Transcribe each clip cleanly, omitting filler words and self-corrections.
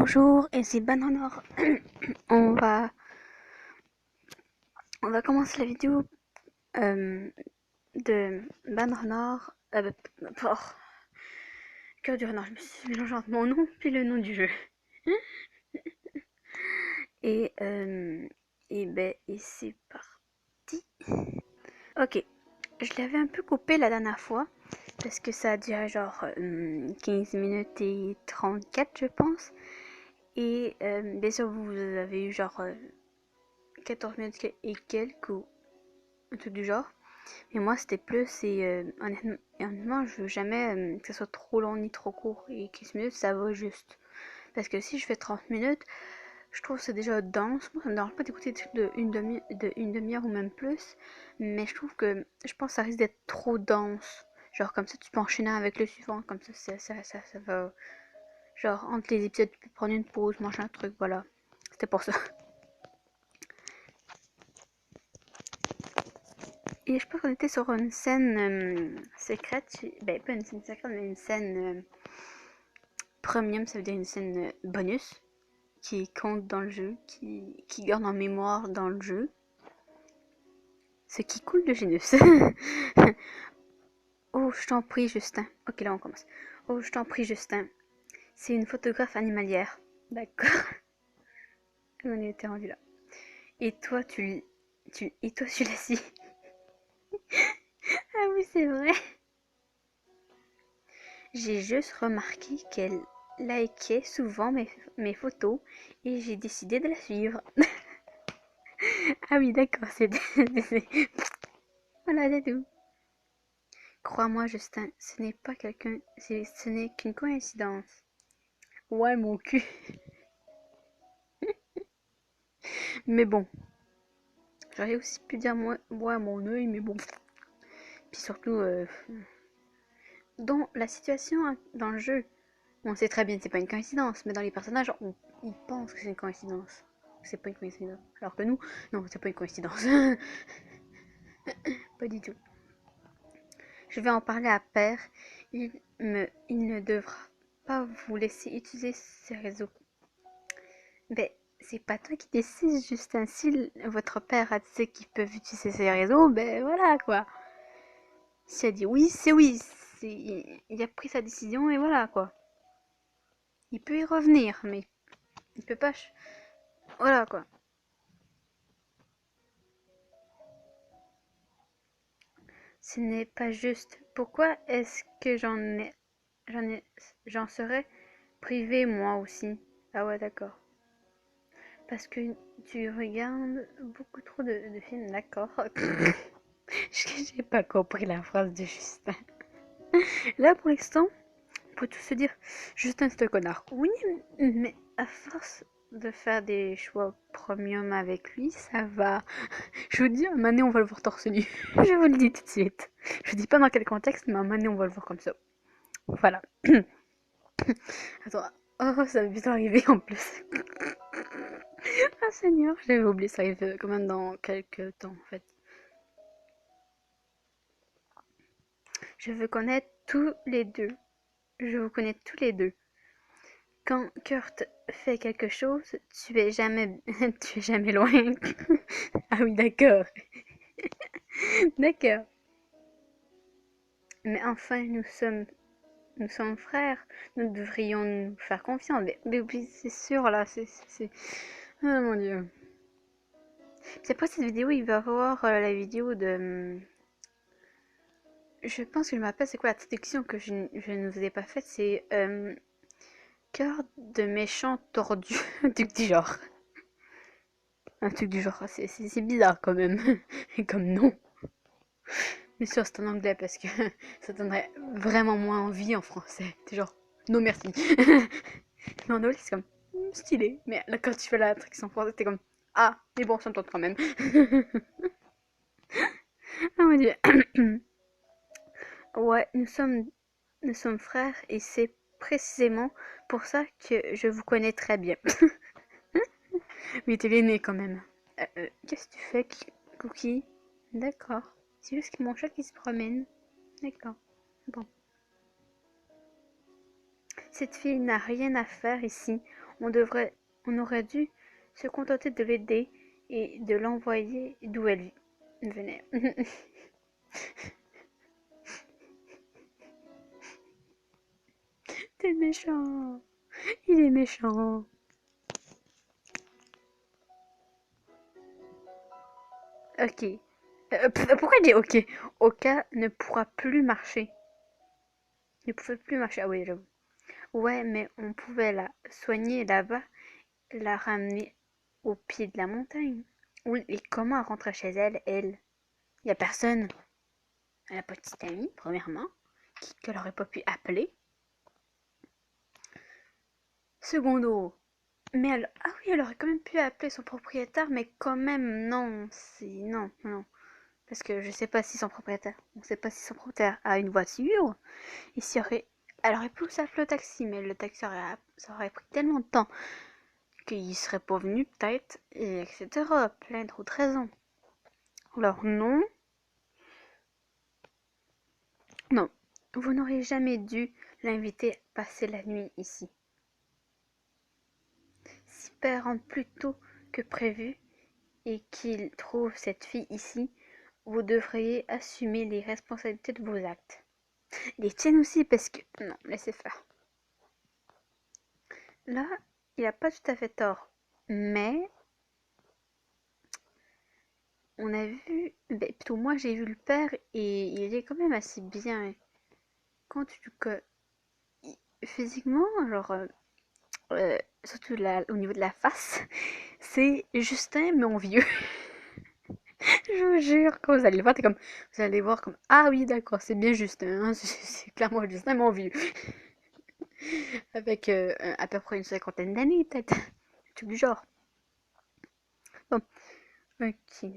Bonjour, ici Bananor. on va on va commencer la vidéo de Bananor. Oh, Cœur du renard, je me suis mélangé entre mon nom puis le nom du jeu. Et et c'est parti. Ok, je l'avais un peu coupé la dernière fois parce que ça a duré genre 15 minutes et 34 je pense. Et bien sûr vous avez eu genre 14 minutes et quelques ou un truc du genre. Mais moi c'était plus et honnêtement je veux jamais que ça soit trop long ni trop court et 15 minutes ça va juste. Parce que si je fais 30 minutes, je trouve que c'est déjà dense. Moi ça me dérange pas d'écouter des trucs de une demi-heure ou même plus. Mais je trouve que je pense que ça risque d'être trop dense. Genre comme ça tu peux enchaîner avec le suivant. Comme ça va. Genre entre les épisodes tu peux prendre une pause, manger un truc, voilà. C'était pour ça. Et je pense qu'on était sur une scène secrète. Ben, pas une scène secrète, mais une scène premium, ça veut dire une scène bonus qui compte dans le jeu, qui garde en mémoire dans le jeu. Ce qui coule de Génus. Oh, je t'en prie, Justin. Ok, là on commence. Oh, je t'en prie, Justin. C'est une photographe animalière. D'accord. On était rendu là. Et toi, et toi, tu l'as si. Ah oui, c'est vrai. J'ai juste remarqué qu'elle likait souvent mes photos et j'ai décidé de la suivre. Ah oui, d'accord, voilà, c'est tout. Crois-moi, Justin, ce n'est pas quelqu'un, ce n'est qu'une coïncidence. Ouais, mon cul. Mais bon, j'aurais aussi pu dire moi mon œil, mais bon. Puis surtout, dans la situation, hein, dans le jeu, on sait très bien que c'est pas une coïncidence, mais dans les personnages, ils pensent que c'est une coïncidence. C'est pas une coïncidence. Alors que nous, non, c'est pas une coïncidence. Pas du tout. Je vais en parler à Père. Il ne devra pas vous laisser utiliser ces réseaux. Ben, c'est pas toi qui décides, Justin. Si votre père a dit qu'ils peuvent utiliser ces réseaux, ben voilà quoi. Si elle dit oui, c'est oui. Il a pris sa décision et voilà quoi. Il peut y revenir, mais il peut pas. Voilà quoi. Ce n'est pas juste. Pourquoi est-ce que j'en serais privé moi aussi? Ah ouais, d'accord. Parce que tu regardes beaucoup trop de films, d'accord. J'ai pas compris la phrase de Justin. Là, pour l'instant, on peut tous se dire Justin, c'est un connard. Oui, mais à force de faire des choix premium avec lui, ça va. Je vous dis, à un moment donné, on va le voir torse nu. Je vous le dis tout de suite. Je dis pas dans quel contexte, mais à un moment donné, on va le voir comme ça. Voilà. Attends. Oh, ça va vite arriver en plus. Ah Seigneur, j'avais oublié, ça arrive quand même dans quelques temps en fait. Je veux connaître tous les deux. Je vous connais tous les deux. Quand Kurt fait quelque chose, tu es jamais, tu es jamais loin. Ah oui, d'accord. D'accord. Mais enfin, nous sommes frères. Nous devrions nous faire confiance. Mais oui, c'est sûr là, oh mon dieu. C'est pas cette vidéo, il va voir la vidéo de. Je pense que je me rappelle, c'est quoi la traduction que je ne vous ai pas faite, c'est cœur de méchant tordu, un truc du genre. Un truc du genre, c'est bizarre quand même, comme nom. Mais sûr, c'est en anglais parce que ça donnerait vraiment moins envie en français. C'est genre, non merci. Mais en anglais, c'est comme stylé. Mais là, quand tu fais la traduction française, t'es comme, ah, mais bon, ça me tente quand même. Ah mon dieu. Ouais, nous sommes frères et c'est précisément pour ça que je vous connais très bien. Oui, t'es l'aîné quand même. Qu'est-ce que tu fais, Cookie? D'accord. C'est juste mon chat qui se promène. D'accord. Bon. Cette fille n'a rien à faire ici. On aurait dû se contenter de l'aider et de l'envoyer d'où elle venait. T'es méchant. Il est méchant. Ok. Pourquoi il dit ok? Oka ne pourra plus marcher. Il ne pouvait plus marcher. Ah oui, j'avoue. Ouais, mais on pouvait la soigner là-bas, la ramener au pied de la montagne. Oui, et comment elle rentrait chez elle, elle? Il y a personne. Elle a pas de petite amie, premièrement, qu'elle aurait pas pu appeler. Secondo, mais ah oui, elle aurait quand même pu appeler son propriétaire, mais quand même, non, non, non. Parce que je sais pas si son propriétaire, on sait pas si son propriétaire a une voiture, et s'il y aurait, elle aurait pu s'appeler le taxi, mais le taxi ça aurait pris tellement de temps qu'il serait pas venu peut-être, et etc. Plein d'autres raisons. Alors non, non, vous n'auriez jamais dû l'inviter à passer la nuit ici. Si père rentre plus tôt que prévu et qu'il trouve cette fille ici, vous devriez assumer les responsabilités de vos actes. Les tiennes aussi, parce que... Non, laissez faire. Là, il n'a pas tout à fait tort. Mais, on a vu... plutôt moi, j'ai vu le père et il est quand même assez bien. Quand tu... Physiquement, genre... surtout au niveau de la face, c'est Justin, mais en vieux. Je vous jure, quand vous allez le voir, vous allez voir comme, ah oui, d'accord, c'est bien Justin, hein, c'est clairement Justin, mon vieux. Avec à peu près une cinquantaine d'années, peut-être. Tout du genre. Bon, ok.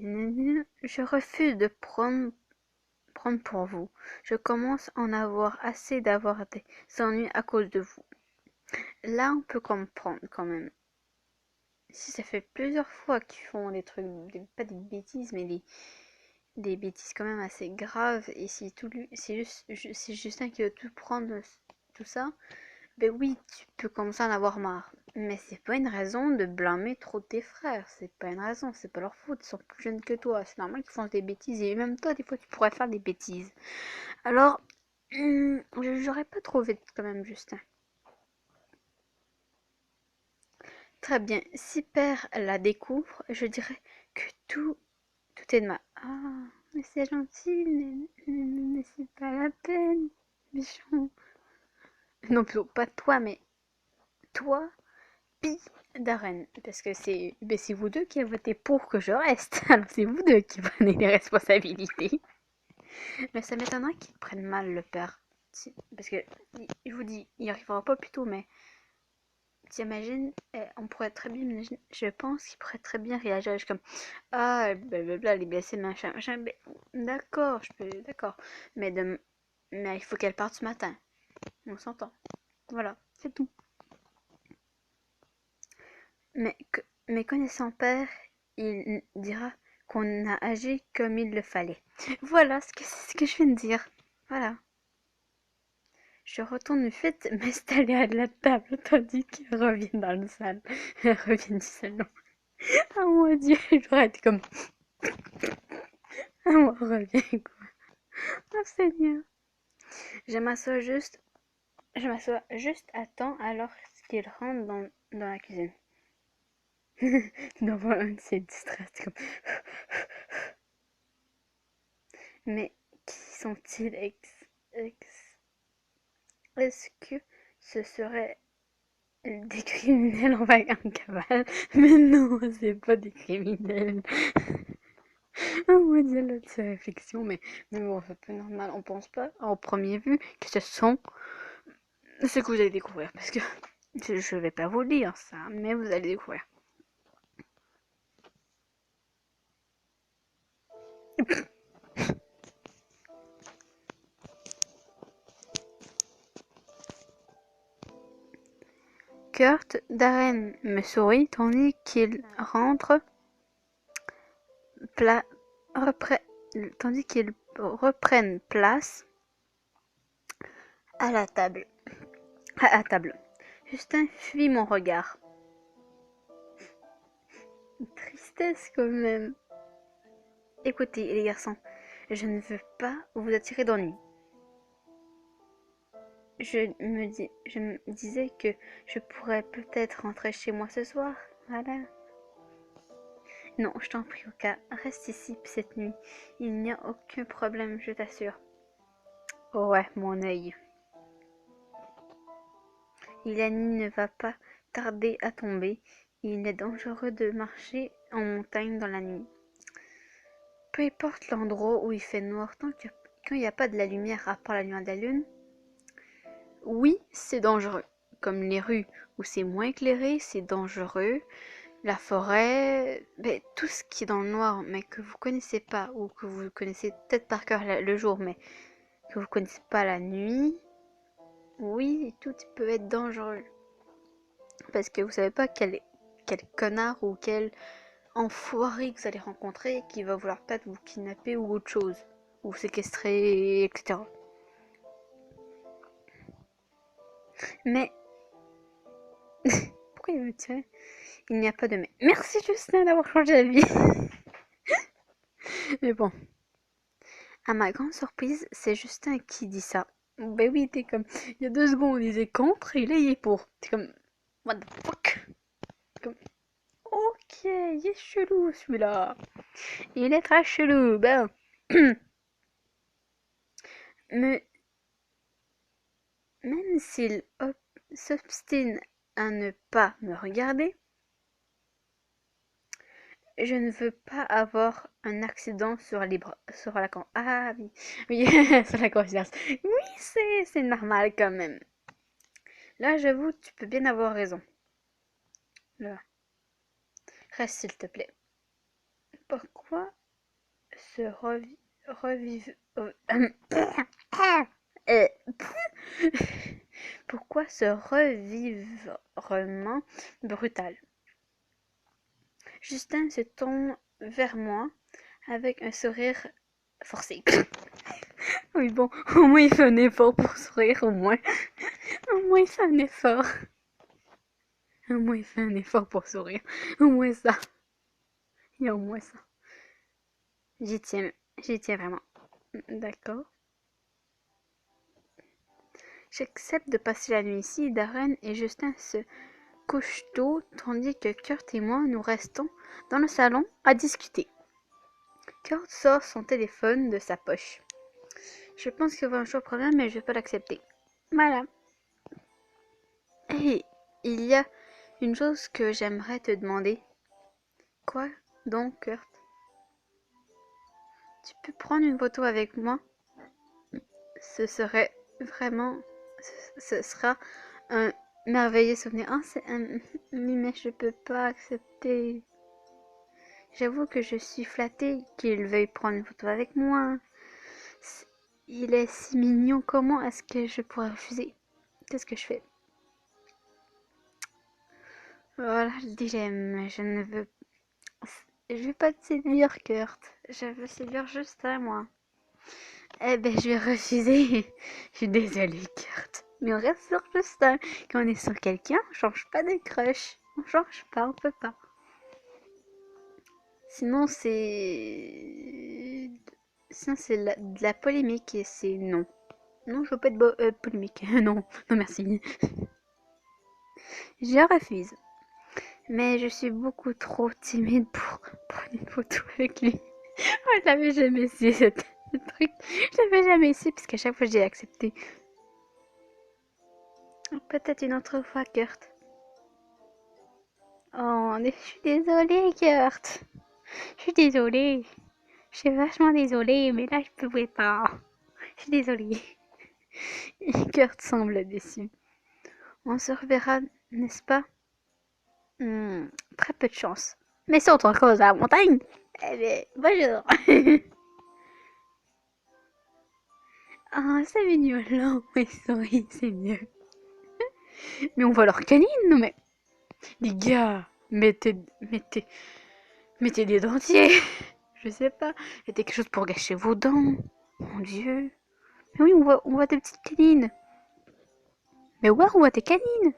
Je refuse de prendre pour vous. Je commence à en avoir assez d'avoir des ennuis à cause de vous. Là, on peut comprendre quand même. Si ça fait plusieurs fois qu'ils font des trucs, pas des bêtises, mais des bêtises quand même assez graves, et si tout lui, c'est Justin qui veut tout prendre, tout ça, ben oui, tu peux commencer à en avoir marre. Mais c'est pas une raison de blâmer trop tes frères, c'est pas une raison, c'est pas leur faute, ils sont plus jeunes que toi, c'est normal qu'ils font des bêtises, et même toi, des fois, tu pourrais faire des bêtises. Alors, j'aurais pas trop vite quand même, Justin. Très bien, si père la découvre, je dirais que tout est de ma... Ah, mais c'est gentil, mais c'est pas la peine, méchant. Non, plutôt pas toi, mais toi, Pi Darren. Parce que c'est vous deux qui avez voté pour que je reste. Alors c'est vous deux qui prenez les responsabilités. Mais ça m'étonnerait qu'ils prennent mal le père. Parce que, je vous dis, il arrivera pas plus tôt, mais t'imagines, on pourrait très bien, je pense qu'il pourrait très bien réagir comme ah, blablabla, les blessés, machin, machin. D'accord, d'accord. Mais, mais il faut qu'elle parte ce matin. On s'entend. Voilà, c'est tout. Mais, mais connaissant père, il dira qu'on a agi comme il le fallait. Voilà ce que je viens de dire. Voilà. Je retourne vite m'installer à la table tandis qu'il revient dans le salon. Elle revient du salon. Oh mon dieu, j'aurais été comme... Ah, moi, reviens quoi. Oh Seigneur. Je m'assois juste... Je m'assois juste à temps alors qu'il rentre dans la cuisine. Non, voilà, c'est distrait. Comme... Mais qui sont-ils est-ce que ce serait des criminels en cavale? Mais non, c'est pas des criminels. Oh mon dieu, là, de réflexion, mais bon, c'est un peu normal. On pense pas, au premier vue, que ce sont ce que vous allez découvrir. Parce que je vais pas vous le dire, ça, mais vous allez découvrir. Kurt Darren me sourit tandis qu'il rentre tandis qu'ils reprennent place à la table. à table. Justin fuit mon regard. Tristesse quand même. Écoutez, les garçons, je ne veux pas vous attirer d'ennui. Je me disais que je pourrais peut-être rentrer chez moi ce soir. Voilà. Non, je t'en prie, Oka, reste ici cette nuit. Il n'y a aucun problème, je t'assure. Oh ouais, mon œil. Ilani ne va pas tarder à tomber. Il est dangereux de marcher en montagne dans la nuit. Peu importe l'endroit où il fait noir, quand il n'y a pas de la lumière à part la lumière de la lune, oui, c'est dangereux. Comme les rues où c'est moins éclairé, c'est dangereux. La forêt, tout ce qui est dans le noir, mais que vous connaissez pas, ou que vous connaissez peut-être par cœur le jour, mais que vous connaissez pas la nuit, oui, tout peut être dangereux. Parce que vous savez pas quel connard ou quel enfoiré que vous allez rencontrer qui va vouloir peut-être vous kidnapper ou autre chose, ou séquestrer, etc. Mais, pourquoi il me tient? Il n'y a pas de mais. Merci Justin d'avoir changé la vie. Mais bon, à ma grande surprise, c'est Justin qui dit ça. Ben oui, t'es comme, il y a 2 secondes, il disait contre et là il est pour. T'es comme, what the fuck? Comme, ok, il est chelou celui-là. Il est très chelou, ben. Mais même s'il s'obstine à ne pas me regarder, je ne veux pas avoir un accident sur la ah oui, oui, sur la conscience. Oui, c'est normal quand même. Là, j'avoue, tu peux bien avoir raison. Là, reste s'il te plaît. Pourquoi se revivre euh, pourquoi ce revirement brutal? Justin se tourne vers moi avec un sourire forcé. Oui, bon, au moins il fait un effort pour sourire, au moins. Au moins il fait un effort. Au moins il fait un effort pour sourire. Au moins ça. Il y a au moins ça. J'y tiens vraiment. D'accord. J'accepte de passer la nuit ici. Darren et Justin se couchent tôt, tandis que Kurt et moi, nous restons dans le salon à discuter. Kurt sort son téléphone de sa poche. Je pense qu'il va un choix problème, mais je vais pas l'accepter. Voilà. Et il y a une chose que j'aimerais te demander. Quoi donc, Kurt? Tu peux prendre une photo avec moi? Ce serait vraiment... Ce sera un merveilleux souvenir. Ah, c'est un... Mais je peux pas accepter. J'avoue que je suis flattée qu'il veuille prendre une photo avec moi. Il est si mignon, comment est-ce que je pourrais refuser? Qu'est-ce que je fais? Voilà, je dis j'aime, je veux pas te séduire, Kurt. Je veux séduire Justin, moi. Eh ben, je vais refuser. Je suis désolée, Kurt. Mais on reste sur Justin. Quand on est sur quelqu'un, on change pas de crush. On change pas, on peut pas. Sinon, c'est... Sinon, c'est de la polémique et c'est non. Non, je veux pas de polémique. Non, non merci. Je refuse. Mais je suis beaucoup trop timide pour prendre une photo avec lui. Moi, je l'avais jamais essayé, ce truc. Je l'avais jamais essayé, puisqu'à chaque fois, j'ai accepté. Peut-être une autre fois, Kurt. Oh, je suis désolée, Kurt. Je suis désolée. Je suis vachement désolée, mais là, je pouvais pas. Je suis désolée. Kurt semble déçu. On se reverra, n'est-ce pas? Très peu de chance. Mais c'est autre chose à la montagne. Eh bien, bonjour. Ah, c'est mignon. Non, oui, sorry, c'est mieux. Mais on voit leur canine, non mais... Les gars, mettez des dentiers. Je sais pas. Mettez quelque chose pour gâcher vos dents. Mon Dieu. Mais oui, on voit des petites canines. Mais ouais, on voit tes canines.